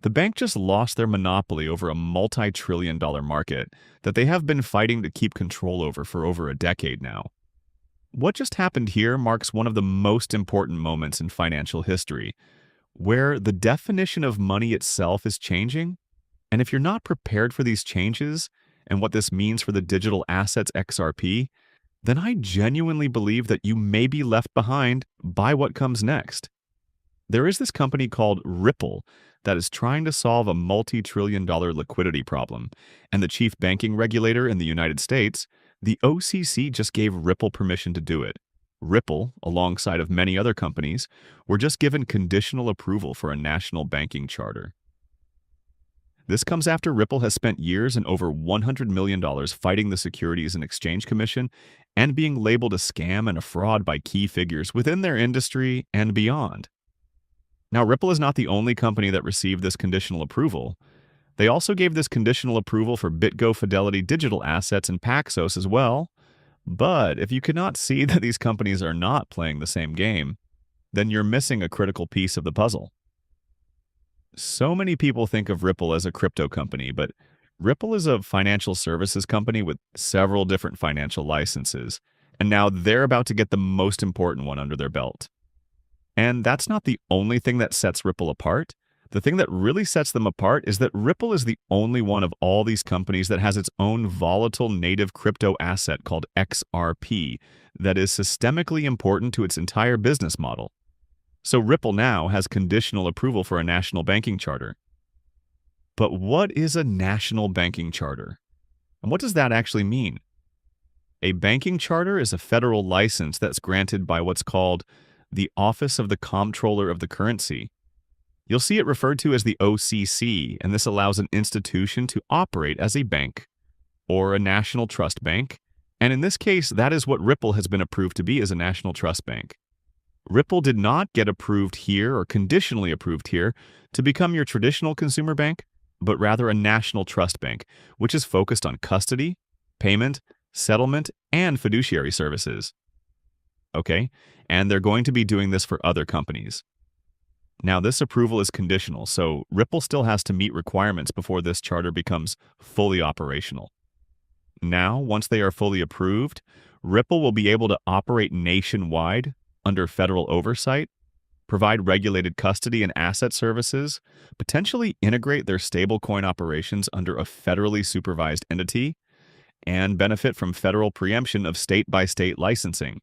The bank just lost their monopoly over a multi-trillion-dollar market that they have been fighting to keep control for over a decade now. What just happened here marks one of the most important moments in financial history, where the definition of money itself is changing. And if you're not prepared for these changes and what this means for the digital assets XRP, then I genuinely believe that you may be left behind by what comes next. There is this company called Ripple that is trying to solve a multi-trillion-dollar liquidity problem, and the chief banking regulator in the United States, the OCC, just gave Ripple permission to do it. Ripple, alongside of many other companies, were just given conditional approval for a national banking charter. This comes after Ripple has spent years and over $100 million fighting the Securities and Exchange Commission and being labeled a scam and a fraud by key figures within their industry and beyond. Now, Ripple is not the only company that received this conditional approval. They also gave this conditional approval for BitGo Fidelity Digital Assets and Paxos as well. But if you cannot see that these companies are not playing the same game, then you're missing a critical piece of the puzzle. So many people think of Ripple as a crypto company, but Ripple is a financial services company with several different financial licenses, and now they're about to get the most important one under their belt. And that's not the only thing that sets Ripple apart. The thing that really sets them apart is that Ripple is the only one of all these companies that has its own volatile native crypto asset called XRP that is systemically important to its entire business model. So Ripple now has conditional approval for a national banking charter. But what is a national banking charter? And what does that actually mean? A banking charter is a federal license that's granted by what's called the Office of the Comptroller of the Currency. You'll see it referred to as the OCC, and this allows an institution to operate as a bank or a national trust bank. And in this case, that is what Ripple has been approved to be as a national trust bank. Ripple did not get approved here or conditionally approved here to become your traditional consumer bank, but rather a national trust bank, which is focused on custody, payment, settlement, and fiduciary services. Okay, and they're going to be doing this for other companies. Now, this approval is conditional, so Ripple still has to meet requirements before this charter becomes fully operational. Now, once they are fully approved, Ripple will be able to operate nationwide under federal oversight, provide regulated custody and asset services, potentially integrate their stablecoin operations under a federally supervised entity, and benefit from federal preemption of state-by-state licensing.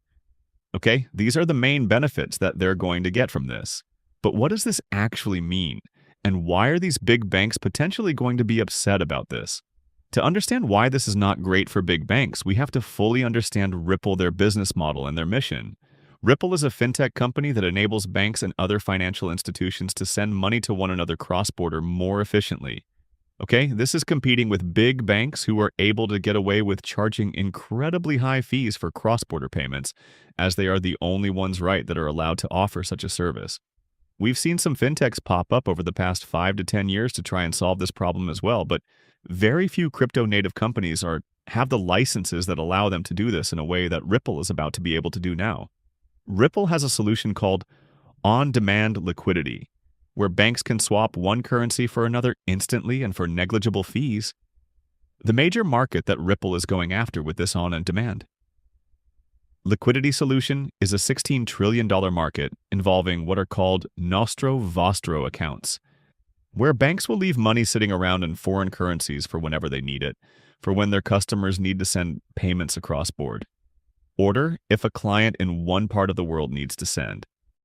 Okay, these are the main benefits that they're going to get from this. But what does this actually mean? And why are these big banks potentially going to be upset about this? To understand why this is not great for big banks, we have to fully understand Ripple, their business model, and their mission. Ripple is a fintech company that enables banks and other financial institutions to send money to one another cross-border more efficiently. Okay, this is competing with big banks who are able to get away with charging incredibly high fees for cross-border payments, as they are the only ones that are allowed to offer such a service. We've seen some fintechs pop up over the past 5 to 10 years to try and solve this problem as well, but very few crypto-native companies have the licenses that allow them to do this in a way that Ripple is about to be able to do now. Ripple has a solution called on-demand liquidity, where banks can swap one currency for another instantly and for negligible fees. The major market that Ripple is going after with this on-demand liquidity solution is a $16 trillion market involving what are called nostro vostro accounts, where banks will leave money sitting around in foreign currencies for whenever they need it, for when their customers need to send payments across board, or if a client in one part of the world needs to send.